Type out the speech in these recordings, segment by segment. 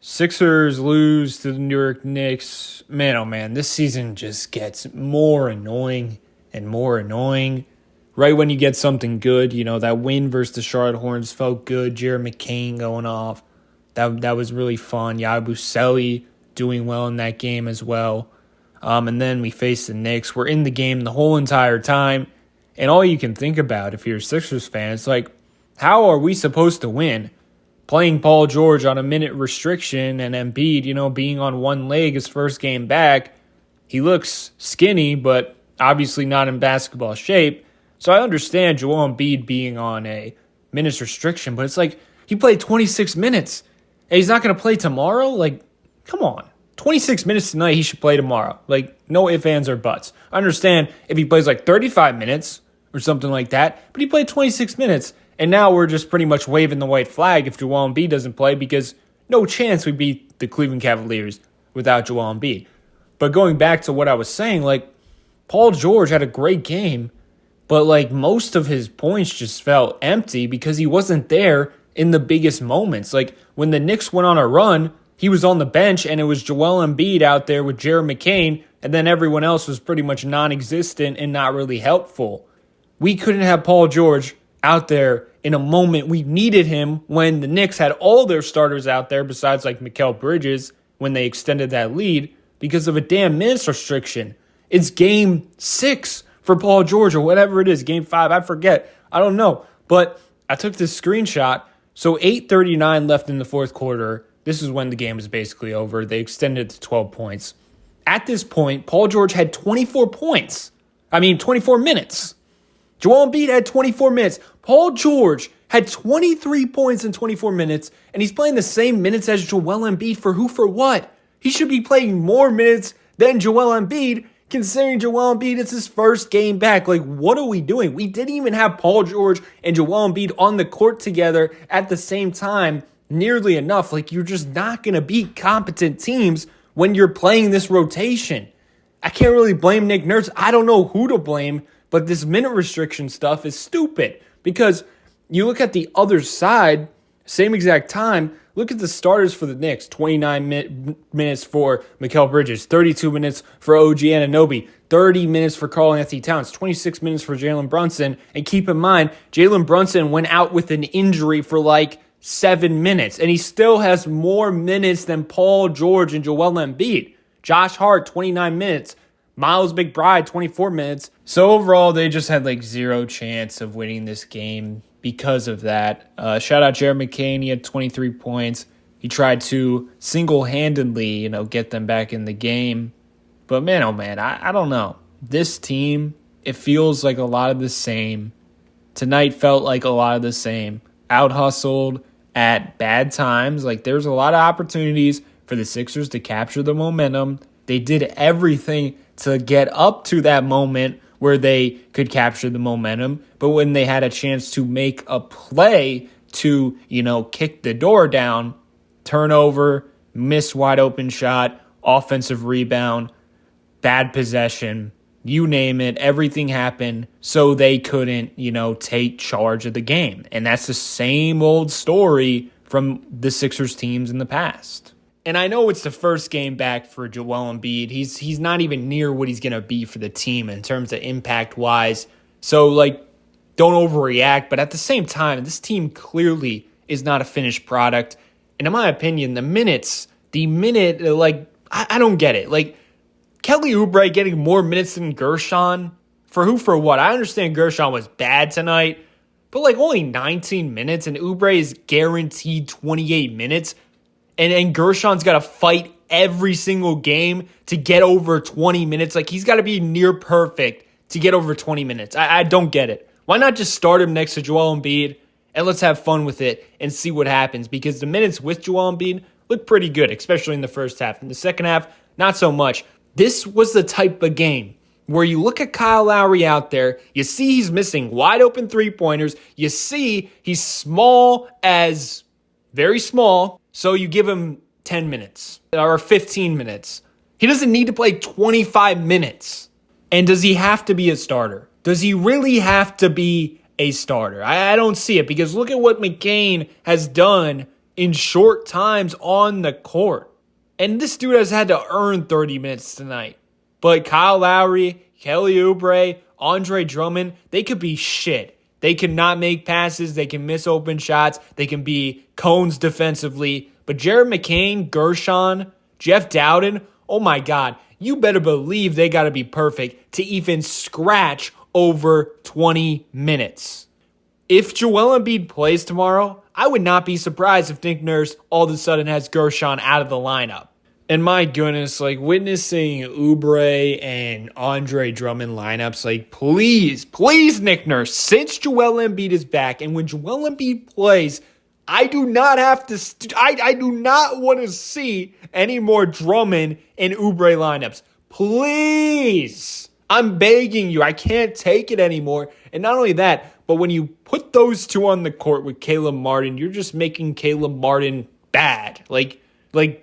Sixers lose to the New York Knicks. Man, oh man, this season just gets more annoying and more annoying. Right when you get something good, that win versus the Charlotte Hornets felt good. Jared McCain going off. That was really fun. Yabusele doing well in that game as well. And then we face the Knicks. We're in the game the whole entire time. And all you can think about if you're a Sixers fan, it's like, how are we supposed to win? Playing Paul George on a minute restriction and Embiid, being on one leg his first game back. He looks skinny, but obviously not in basketball shape. So I understand Joel Embiid being on a minutes restriction, but it's like he played 26 minutes and he's not going to play tomorrow? Like, come on. 26 minutes tonight, he should play tomorrow. Like, no ifs, ands, or buts. I understand if he plays like 35 minutes or something like that, but he played 26 minutes. And now we're just pretty much waving the white flag if Joel Embiid doesn't play because no chance we beat the Cleveland Cavaliers without Joel Embiid. But going back to what I was saying, like, Paul George had a great game, but like most of his points just felt empty because he wasn't there in the biggest moments. Like when the Knicks went on a run, he was on the bench and it was Joel Embiid out there with Jared McCain, and then everyone else was pretty much non-existent and not really helpful. We couldn't have Paul George out there in a moment we needed him when the Knicks had all their starters out there besides like Mikal Bridges when they extended that lead because of a damn minutes restriction. It's game 6 for Paul George or whatever it is, game 5, I forget. I don't know. But I took this screenshot. So 8:39 left in the fourth quarter. This is when the game is basically over. They extended it to 12 points. At this point, Paul George had 24 minutes. Joel Embiid had 24 minutes. Paul George had 23 points in 24 minutes, and he's playing the same minutes as Joel Embiid for who, for what? He should be playing more minutes than Joel Embiid, considering Joel Embiid is his first game back. Like, what are we doing? We didn't even have Paul George and Joel Embiid on the court together at the same time nearly enough. Like, you're just not going to beat competent teams when you're playing this rotation. I can't really blame Nick Nurse. I don't know who to blame. But this minute restriction stuff is stupid because you look at the other side, same exact time, look at the starters for the Knicks. 29 minutes for Mikal Bridges, 32 minutes for OG Anunoby, 30 minutes for Karl-Anthony Towns, 26 minutes for Jalen Brunson. And keep in mind, Jalen Brunson went out with an injury for like 7 minutes, and he still has more minutes than Paul George and Joel Embiid. Josh Hart, 29 minutes. Miles McBride, 24 minutes. So overall, they just had like zero chance of winning this game because of that. Shout out Jared McCain. He had 23 points. He tried to single-handedly, get them back in the game. But man, oh man, I don't know. This team, it feels like a lot of the same. Tonight felt like a lot of the same. Out-hustled at bad times. Like there's a lot of opportunities for the Sixers to capture the momentum. They did everything to get up to that moment where they could capture the momentum. But when they had a chance to make a play to, kick the door down, turnover, miss wide open shot, offensive rebound, bad possession, you name it, everything happened so they couldn't, take charge of the game. And that's the same old story from the Sixers teams in the past. And I know it's the first game back for Joel Embiid. He's not even near what he's going to be for the team in terms of impact-wise. So, don't overreact. But at the same time, this team clearly is not a finished product. And in my opinion, I don't get it. Kelly Oubre getting more minutes than Gershon. For who, for what? I understand Gershon was bad tonight. But, only 19 minutes, and Oubre is guaranteed 28 minutes. And Gershon's got to fight every single game to get over 20 minutes. He's got to be near perfect to get over 20 minutes. I don't get it. Why not just start him next to Joel Embiid and let's have fun with it and see what happens? Because the minutes with Joel Embiid look pretty good, especially in the first half. In the second half, not so much. This was the type of game where you look at Kyle Lowry out there, you see he's missing wide open three-pointers, you see he's very small, so you give him 10 minutes or 15 minutes. He doesn't need to play 25 minutes. And does he have to be a starter? Does he really have to be a starter? I don't see it because look at what McCain has done in short times on the court. And this dude has had to earn 30 minutes tonight. But Kyle Lowry, Kelly Oubre, Andre Drummond, they could be shit. They cannot make passes. They can miss open shots. They can be cones defensively. But Jared McCain, Gershon, Jeff Dowden, oh my God, you better believe they got to be perfect to even scratch over 20 minutes. If Joel Embiid plays tomorrow, I would not be surprised if Nick Nurse all of a sudden has Gershon out of the lineup. And my goodness, like witnessing Oubre and Andre Drummond lineups, like please, Nick Nurse, since Joel Embiid is back, and when Joel Embiid plays, I do not have to. I do not want to see any more Drummond and Oubre lineups. Please, I'm begging you. I can't take it anymore. And not only that, but when you put those two on the court with Caleb Martin, you're just making Caleb Martin bad. Like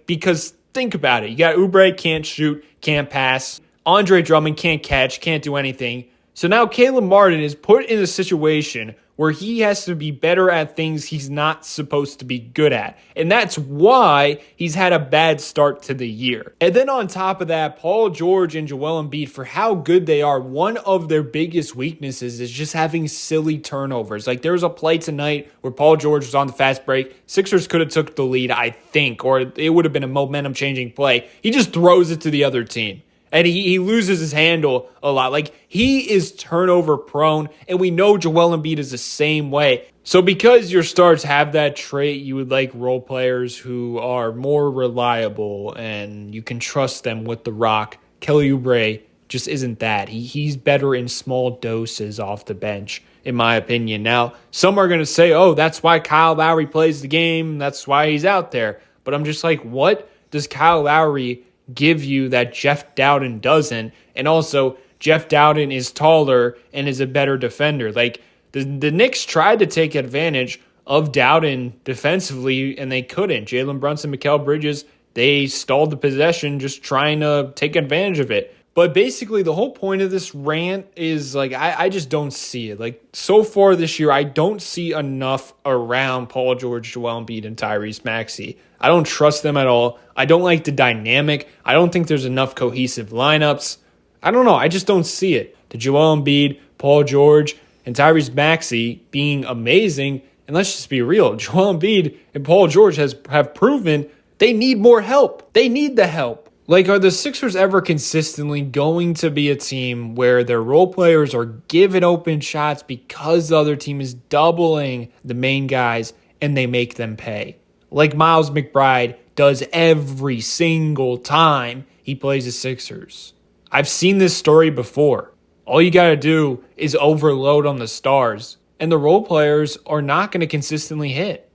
because think about it. You got Oubre, can't shoot, can't pass. Andre Drummond can't catch, can't do anything. So now Caleb Martin is put in a situation where he has to be better at things he's not supposed to be good at. And that's why he's had a bad start to the year. And then on top of that, Paul George and Joel Embiid, for how good they are, one of their biggest weaknesses is just having silly turnovers. Like there was a play tonight where Paul George was on the fast break. Sixers could have took the lead, I think, or it would have been a momentum-changing play. He just throws it to the other team. And he loses his handle a lot. Like, he is turnover prone, and we know Joel Embiid is the same way. So because your stars have that trait, you would like role players who are more reliable and you can trust them with the rock. Kelly Oubre just isn't that. He's better in small doses off the bench, in my opinion. Now, some are going to say, oh, that's why Kyle Lowry plays the game. That's why he's out there. But I'm just like, what does Kyle Lowry give you that Jeff Dowden doesn't? And also, Jeff Dowden is taller and is a better defender. Like, the Knicks tried to take advantage of Dowden defensively, and they couldn't. Jalen Brunson, Mikal Bridges, they stalled the possession just trying to take advantage of it. But basically, the whole point of this rant is, like, I just don't see it. Like, so far this year, I don't see enough around Paul George, Joel Embiid, and Tyrese Maxey. I don't trust them at all. I don't like the dynamic. I don't think there's enough cohesive lineups. I don't know. I just don't see it. The Joel Embiid, Paul George, and Tyrese Maxey being amazing. And let's just be real. Joel Embiid and Paul George have proven they need more help. They need the help. Like, are the Sixers ever consistently going to be a team where their role players are given open shots because the other team is doubling the main guys and they make them pay? Like Miles McBride does every single time he plays the Sixers. I've seen this story before. All you got to do is overload on the stars, and the role players are not going to consistently hit.